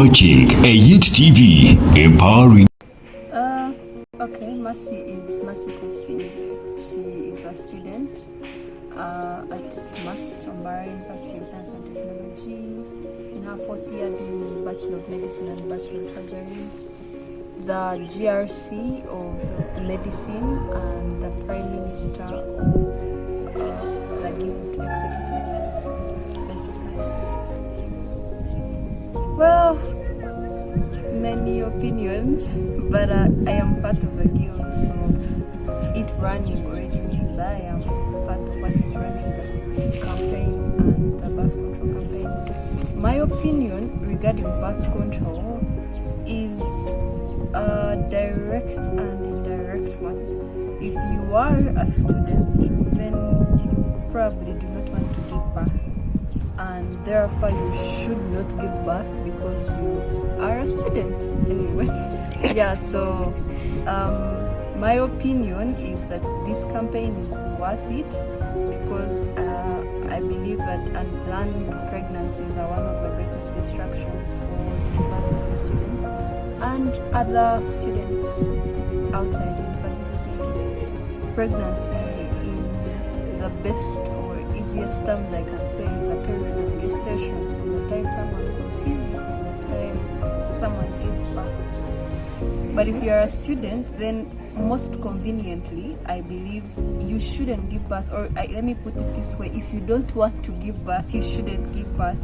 watching EYIT TV, empowering. Okay, Mercy Kusinje. She is a student at Mbarara University of Science and Technology in her fourth year doing Bachelor of Medicine and Bachelor of Surgery, the GRC of Medicine, and the Prime Minister of the Guild Executive, basically. Well, many opinions, but I am part of the guild, so it running already means I am part of what is running the campaign and the birth control campaign. My opinion regarding birth control is a direct and indirect one. If you are a student, then you probably do not want to give birth, and therefore you should not give birth because you are a student anyway. Yeah, so my opinion is that this campaign is worth it because I believe that unplanned pregnancies are one of the greatest distractions for university students and other students outside university setting. Pregnancy, in the best or easiest terms I can say, is a period of gestation, from the time someone conceives to the time someone gives birth. But if you are a student, then most conveniently, I believe you shouldn't give birth, or let me put it this way: if you don't want to give birth, you shouldn't give birth.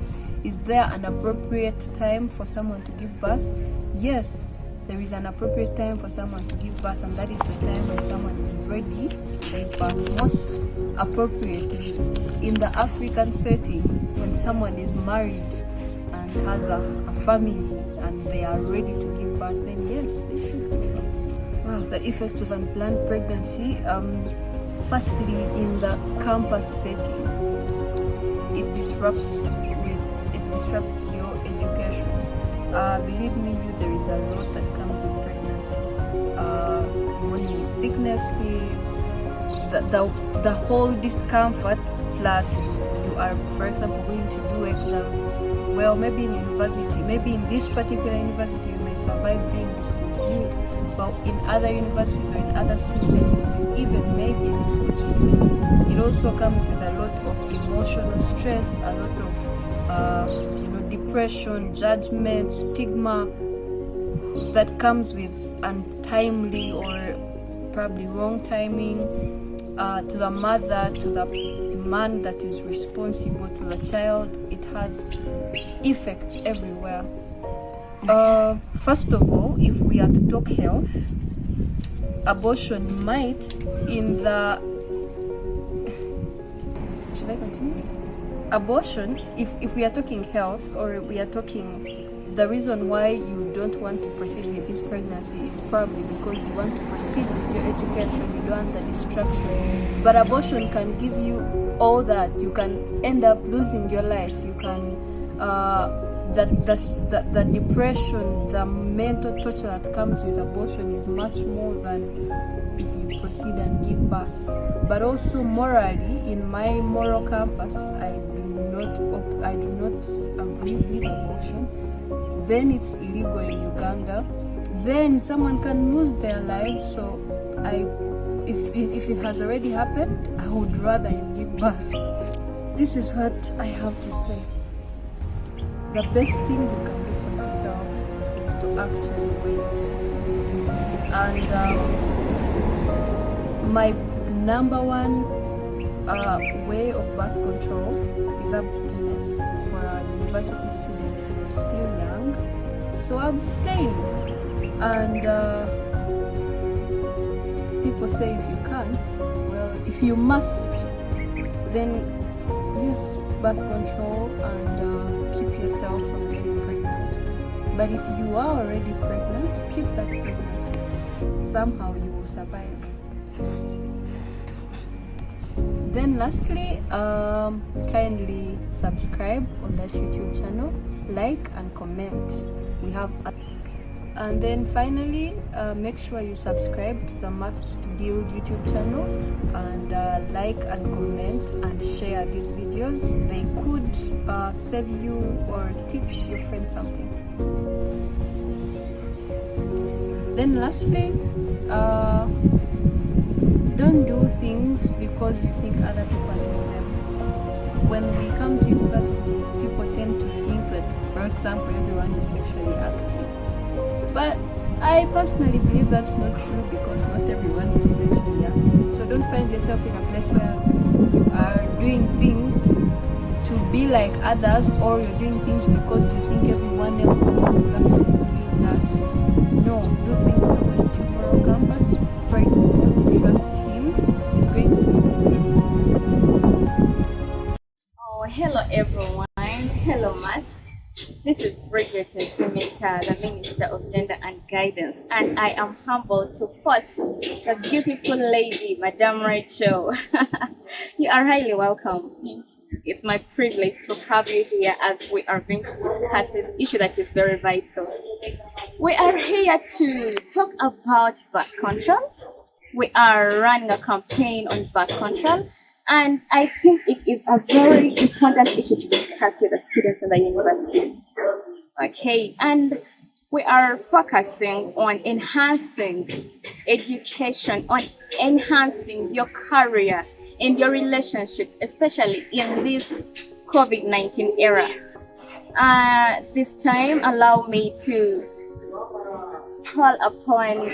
Is there an appropriate time for someone to give birth? Yes, there is an appropriate time for someone to give birth, and that is the time when someone is ready to give birth. Most appropriately, in the African setting, when someone is married and has a family and they are ready to give birth, then yes, they should give birth. Wow, the effects of unplanned pregnancy. Firstly, in the campus setting, it disrupts your education. Believe me, there is a lot that comes with pregnancy. Morning sicknesses, the whole discomfort, plus you are, for example, going to do exams. Well, maybe in university, maybe in this particular university, you may survive being discontinued, but in other universities or in other school settings, you even may be discontinued. It also comes with a lot of emotional stress, a lot of depression, judgment, stigma that comes with untimely or probably wrong timing to the mother, to the man that is responsible, to the child. It has effects everywhere. First of all, if we are to talk health, abortion might, in the... Should I continue? Abortion, if we are talking health, or we are talking the reason why you don't want to proceed with this pregnancy is probably because you want to proceed with your education, you don't want the distraction. But abortion can give you all that. You can end up losing your life. You can the depression, the mental torture that comes with abortion is much more than if you proceed and give birth. But also morally, in my moral compass, I do not agree with abortion. Then it's illegal in Uganda. Then someone can lose their lives. So if it has already happened, I would rather you give birth. This is what I have to say. The best thing you can do for yourself is to actually wait. And my number one way of birth control is abstinence. For our university students who are still young, so abstain. And people say if you can't, well, if you must, then use birth control and keep yourself from getting pregnant. But if you are already pregnant, keep that pregnancy. Somehow you will survive. Then lastly, kindly subscribe on that YouTube channel, like and comment. We have and then finally, make sure you subscribe to the Maths Guild YouTube channel and like and comment and share these videos. They could save you or teach your friend something. Then lastly, don't do things because you think other people are doing them. When we come to university, people tend to think that, for example, everyone is sexually active. But I personally believe that's not true, because not everyone is sexually active. So don't find yourself in a place where you are doing things to be like others, or you're doing things because you think everyone else is actually doing that. No, do things the way tomorrow campus. Pray to God, trust Him. He's going to be with you. Oh, hello everyone. Hello, Mast. This is Reproductive, the Minister of Gender and Guidance, and I am humbled to host the beautiful lady, Madam Rachel. You are highly welcome. It's my privilege to have you here as we are going to discuss this issue that is very vital. We are here to talk about birth control. We are running a campaign on birth control, and I think it is a very important issue to discuss with the students in the university. Okay, and we are focusing on enhancing education, on enhancing your career and your relationships, especially in this COVID-19 era. This time, allow me to call upon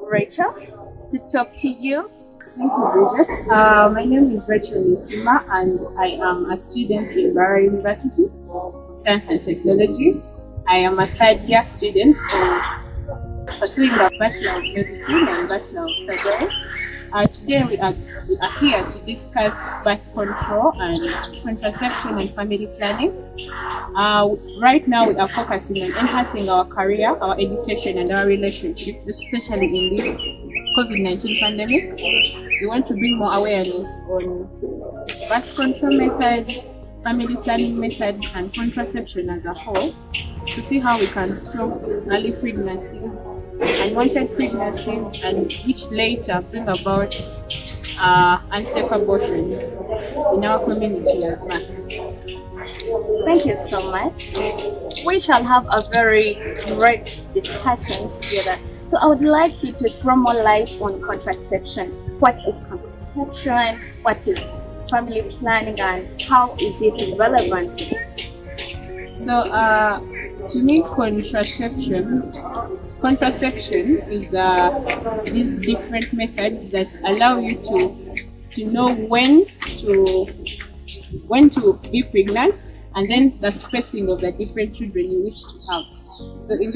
Rachel to talk to you. Thank you, Bridget. My name is Rachel Nisima, and I am a student in Mbarara University, Science and Technology. I am a third-year student pursuing the Bachelor of Medicine and Bachelor of Surgery. Today we are here to discuss birth control and contraception and family planning. Right now we are focusing on enhancing our career, our education, and our relationships, especially in this COVID-19 pandemic. We want to bring more awareness on birth control methods, family planning methods, and contraception as a whole, to see how we can stop early pregnancy, unwanted pregnancy, and which later bring about unsafe abortions in our community as must. Thank you so much. We shall have a very great discussion together. So I would like you to throw more light on contraception. What is contraception? What is family planning, and how is it relevant? So, to me, contraception is these different methods that allow you to know when to be pregnant, and then the spacing of the different children you wish to have. So there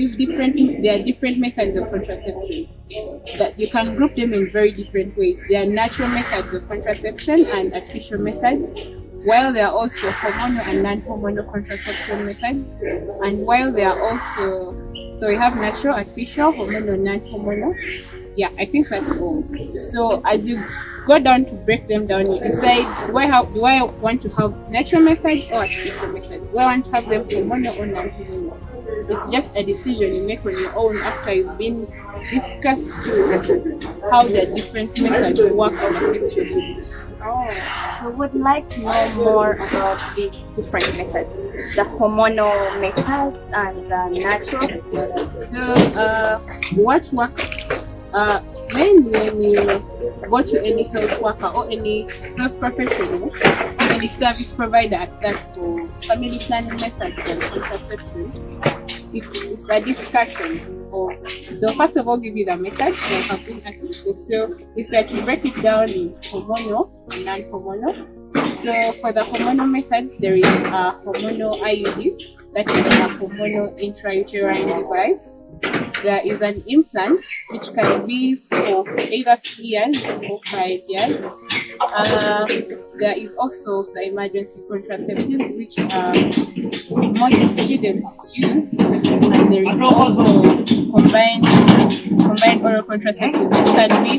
are different methods of contraception that you can group them in very different ways. There are natural methods of contraception and artificial methods, while there are also hormonal and non-hormonal contraception methods. And while there are also, so we have natural, artificial, hormonal, non-hormonal. Yeah, I think that's all. So as you go down to break them down, you decide, do I want to have natural methods or artificial methods? Do I want to have them hormonal or non-hormonal? It's just a decision you make on your own after you've been discussed how the different methods work and affect your body. Oh, so would like to know more about these different methods, the hormonal methods and the natural. So, what works? Mainly when you go to any health worker or any health professional, any service provider that for family planning methods and contraception, it's a discussion. They'll first of all give you the methods they have been asked to say. So if you have to break it down in hormonal and non-hormonal. So for the hormonal methods, there is a hormonal IUD, that is a hormonal intrauterine device. There is an implant which can be for either 3 years or 5 years. There is also the emergency contraceptives, which most students use, and there is also combined oral contraceptives, which can be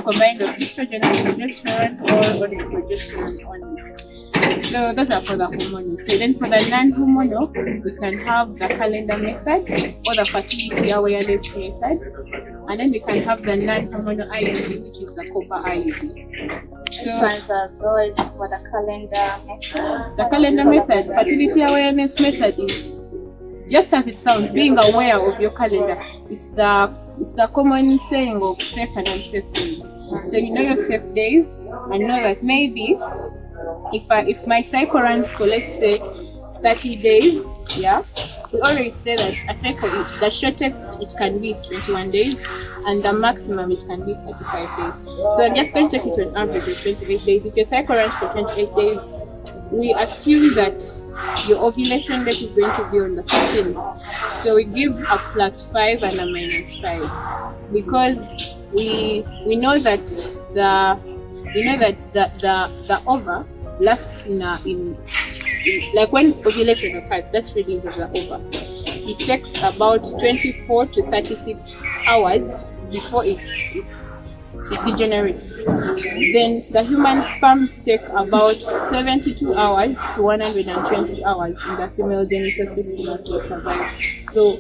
combined with estrogen and progesterone, or only progesterone only. So those are for the hormonal. So then for the non-hormonal, we can have the calendar method or the fertility awareness method, and then we can have the non-hormonal IUD, which is the copper IUD. So Which are those for the calendar method? the calendar method, fertility awareness method, is just as it sounds, being aware of your calendar. It's the it's the common saying of safe and unsafe days. So you know your safe days, and know that maybe if my cycle runs for, let's say, 30 days, yeah, we already say that a cycle, the shortest it can be is 21 days, and the maximum it can be 35 days. So I'm just going to take it to an average of 28 days. If your cycle runs for 28 days, we assume that your ovulation date is going to be on the 15th. So we give a +5 and a -5, because we know that the ova lasts in like when ovulation occurs, that's release of the ova. It takes about 24 to 36 hours before it degenerates. Then the human sperms take about 72 hours to 120 hours in the female genital system as they survive. So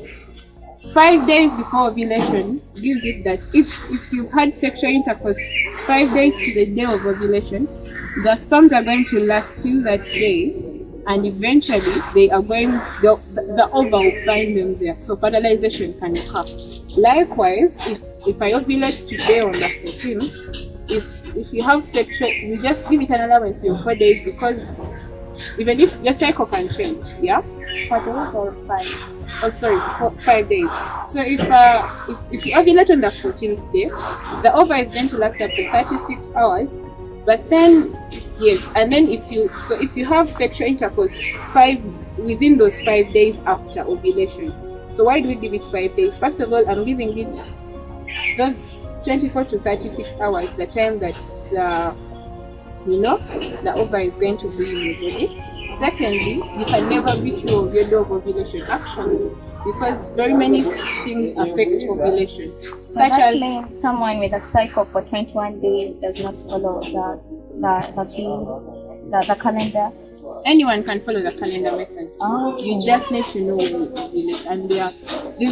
5 days before ovulation gives it that if you've had sexual intercourse 5 days to the day of ovulation, the sperms are going to last till that day, and eventually they are going, the ova will find them there, so fertilization can occur. Likewise, if I ovulate today on the 14th, if you have sexual, you just give it an allowance of 4 days, because even if your cycle can change, yeah? 4 days or 5? Oh, sorry, 5 days. So if you ovulate on the 14th day, the ova is going to last up to 36 hours. But then, yes, and then if you have sexual intercourse within those 5 days after ovulation. So why do we give it 5 days? First of all, I'm giving it those 24 to 36 hours, the time that the ova is going to be in your body. Secondly, you can never be sure of your day of ovulation, actually, because very many things affect ovulation, such as someone with a cycle for 21 days does not follow the calendar. Anyone can follow the calendar method. Oh. You just need to know when you ovulate, and there are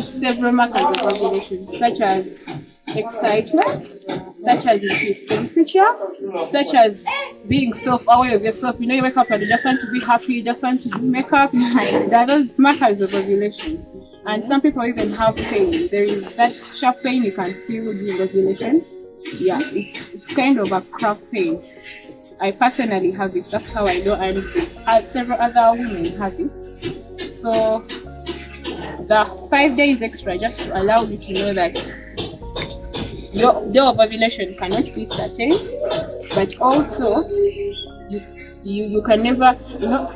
several markers of ovulation, such as excitement, such as increased temperature, such as being self-aware of yourself. You know, you wake up and you just want to be happy, you just want to do makeup. There are those markers of ovulation. And some people even have pain. There is that sharp pain you can feel during ovulation. Yeah, it's kind of a crack pain. I personally have it. That's how I know, and several other women have it. So the 5 days extra just to allow you to know that your day of ovulation cannot be certain, but also you can never,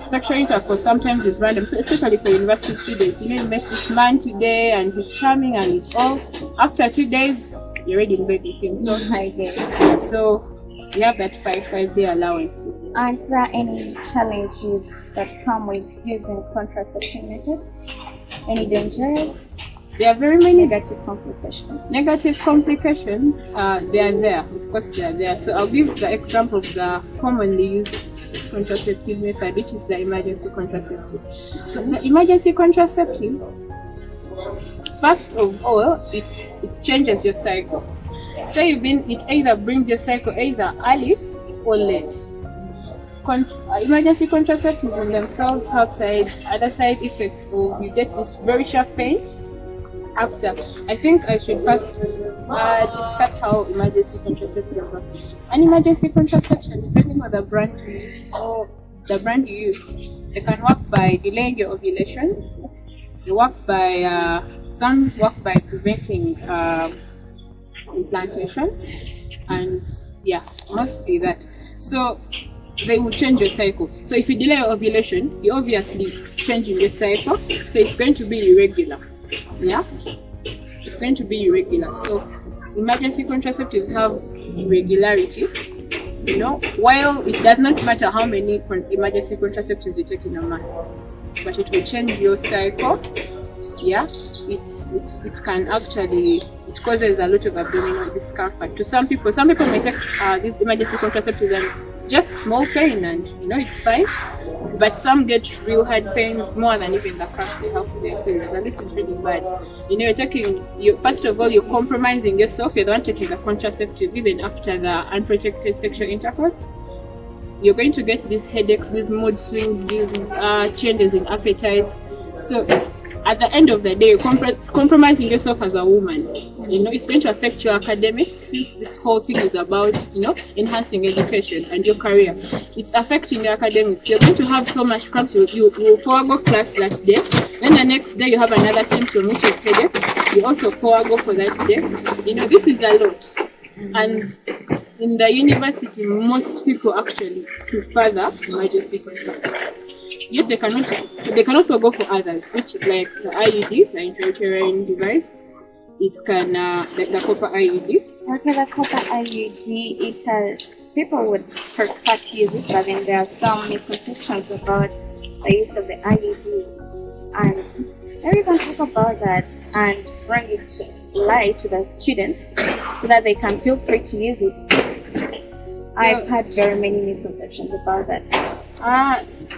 sexual intercourse sometimes is random. So especially for university students, you meet this man today and he's charming and it's all. After 2 days, you're already in bed with him. So so you have that 5 day allowance. Are there any challenges that come with using contraception methods? Any dangers? There are very many negative complications. Negative complications, they are there. Of course, they are there. So I'll give the example of the commonly used contraceptive method, which is the emergency contraceptive. So the emergency contraceptive, first of all, it changes your cycle. So it either brings your cycle either early or late. Emergency contraceptives in themselves have other side effects, or you get this very sharp pain after. I think I should first discuss how emergency contraceptives work. An emergency contraception, depending on the brand you use or the brand you use, they can work by delaying your ovulation. They work by some work by preventing implantation, and yeah, mostly that. So they will change your cycle. So if you delay your ovulation, you're obviously changing your cycle, so it's going to be irregular. Yeah, it's going to be irregular. So emergency contraceptives have irregularity. While it does not matter how many emergency contraceptives you take in a month, but it will change your cycle. Yeah, it can actually, it causes a lot of abdominal discomfort to some people. Some people may take these emergency contraceptives and it's just small pain and it's fine, but some get real hard pains more than even the cramps they have for their periods, and this is really bad. First of all, you're compromising yourself. You're the one taking the contraceptive even after the unprotected sexual intercourse. You're going to get these headaches, these mood swings, these changes in appetite. So at the end of the day, you're compromising yourself as a woman. It's going to affect your academics, since this whole thing is about, enhancing education and your career. It's affecting your academics. You're going to have so much cramps, you forego class that day. Then the next day you have another symptom, which is headache. You also forego for that day. This is a lot. And in the university, most people actually prefer the emergency contraceptive. Yet they can also go for others, which like the IUD, the intrauterine device. It can like the copper IUD. Okay, the copper IUD, people would prefer to use it, but then there are some misconceptions about the use of the IUD, and maybe we can talk about that and bring it to light to the students so that they can feel free to use it. I've had very many misconceptions about that.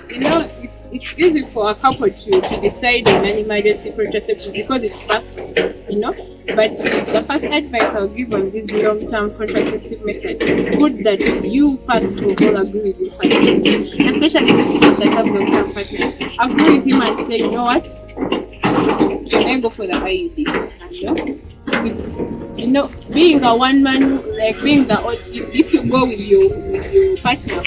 It's easy for a couple to decide on an emergency contraceptive because it's fast, But the first advice I'll give on this long-term contraceptive method, it's good that you first of all agree with your partner, especially the students that have long-term partners. Agree with him and say, you know what, I go for the IUD. It's being a one-man, like being if you go with your partner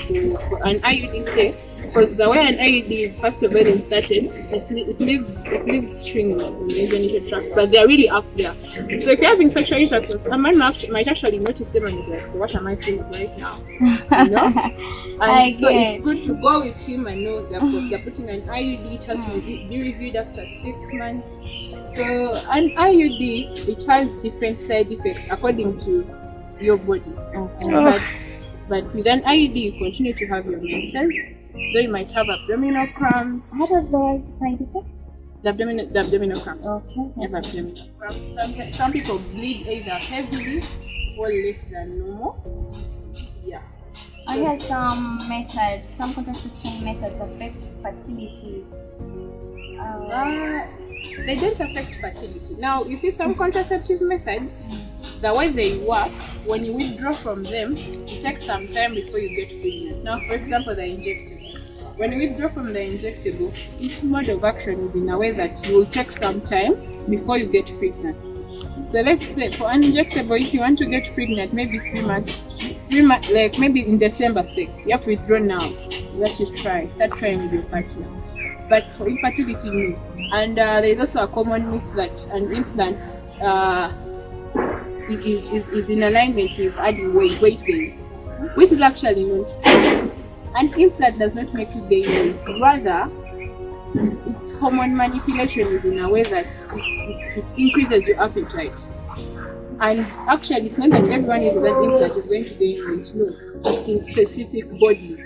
for an IUD, say, because the way an IUD is first of all inserted, it leaves strings in the genital tract, but they're really up there. So if you're having sexual intercourse, a man might actually notice them and is like, so what am I feeling right now? And so it's good to go with him and know that they're putting an IUD. It has to be reviewed after 6 months. So an IUD, it has different side effects according to your body. But with an IUD, you continue to have your menses. Though you might have abdominal cramps. What are the side effects? The abdominal cramps. Okay. You have abdominal cramps. Sometimes some people bleed either heavily or less than normal. Yeah. I hear some contraception methods affect fertility. They don't affect fertility. Now, you see some contraceptive methods, the way they work, when you withdraw from them, it takes some time before you get pregnant. Now, for example, the injectable. When you withdraw from the injectable, its mode of action is in a way that you will take some time before you get pregnant. So let's say for an injectable, if you want to get pregnant, maybe 3 months, like maybe in December, say, you have to withdraw now. Let you start trying with your partner. But for infertility, no. And there is also a common myth that an implant is in alignment with adding weight gain, which is actually not true. An implant does not make you gain weight. Rather, its hormone manipulation is in a way that it increases your appetite. And actually, it's not that everyone is an implant is going to gain weight. No, it's in specific body.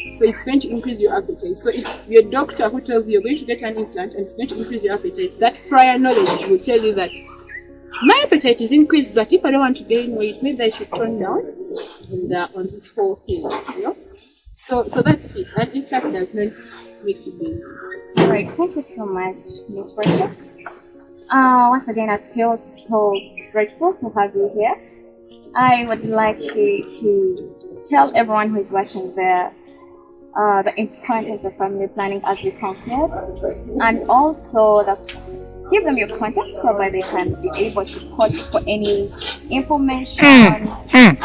So it's going to increase your appetite. So if your doctor who tells you you're going to get an implant and it's going to increase your appetite, that prior knowledge will tell you that my appetite is increased, but if I don't want to gain weight, maybe I should turn down on this whole thing, So that's it. An implant does not make you gain weight. All right, thank you so much, Ms. Rachel. Once again, I feel so grateful to have you here. I would like you to tell everyone who is watching the importance of family planning as we conclude, and also give them your contact so that they can be able to call you for any information and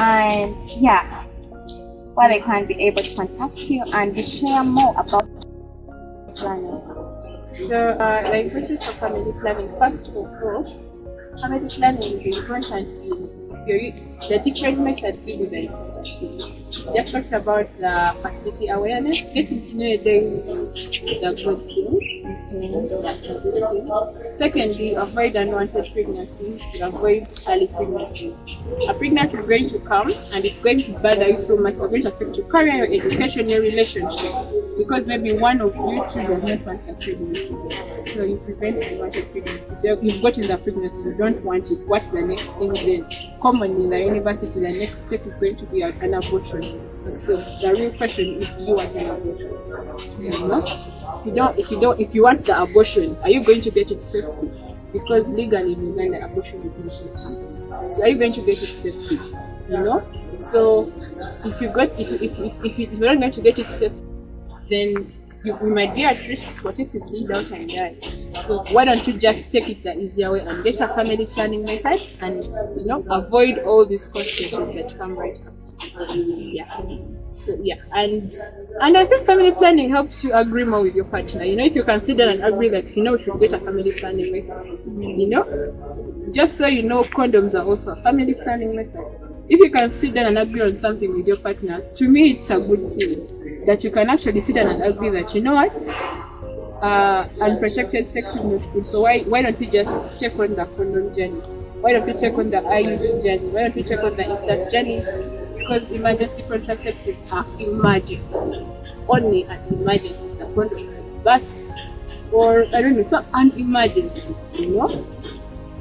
where they can be able to contact you and share more about planning. So, the importance of family planning. First of all, family planning is important in the different methods give you the important. Just talked about the fertility awareness. Getting to know your days is a good thing. That's a good thing. Secondly, avoid unwanted pregnancies. Avoid early pregnancies. A pregnancy is going to come and it's going to bother you so much. It's going to affect your career, your education, your relationship. Because maybe one of you two does not want a pregnancy. So you prevent unwanted pregnancy. So you've gotten the pregnancy, you don't want it. What's the next thing then? Commonly in the university, the next step is going to be an abortion. So the real question is, do you want an abortion? If you want the abortion, are you going to get it safely? Because legally in Uganda, abortion is not safe. So are you going to get it safely? So if you're not going to get it safe, then you might be at risk. What if you bleed out and die? So why don't you just take it the easier way and get a family planning method and avoid all these consequences that come right after. And I think family planning helps you agree more with your partner. If you consider and agree that we should get a family planning method, just so condoms are also a family planning method. If you can sit down and agree on something with your partner, to me it's a good thing that you can actually sit down and agree that unprotected sex is not good. So why don't we just take on the condom journey? Why don't we take on the IUD journey? Why don't we take on the implant journey? Because emergency contraceptives are emergency. Only at emergencies the condom has burst, or I don't know, it's not an emergency.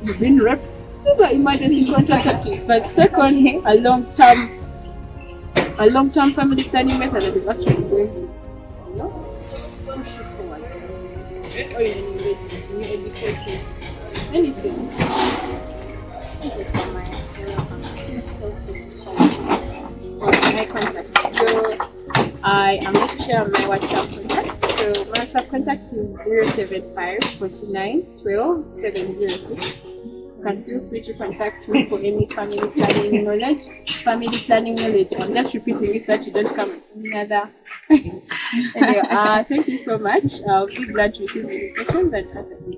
You've been raped. These are emergency contraceptives, but take on a long-term family planning method that is actually going to push you forward. Or in education, anything. Thank you so much. My contact. So I am going to share my WhatsApp contact. So my WhatsApp contact is 075 49 12 706. You can feel free to contact me for any family planning knowledge. I'm just repeating this so that you don't come with any other. Anyway, thank you so much. I'll be glad to receive any questions and answer them.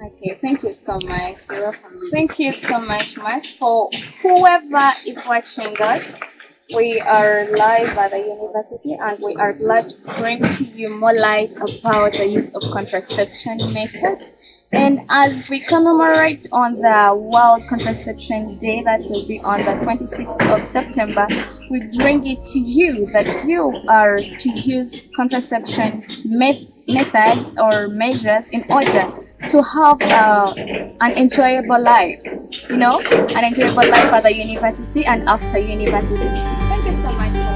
Okay, thank you so much. You're welcome. Thank you so much, Mas. For whoever is watching us, we are live at the university and we are glad to bring to you more light about the use of contraception methods. And as we commemorate on the World Contraception Day that will be on the 26th of September, we bring it to you that you are to use contraception methods or measures in order to have an enjoyable life, an enjoyable life at the university and after university. Thank you so much for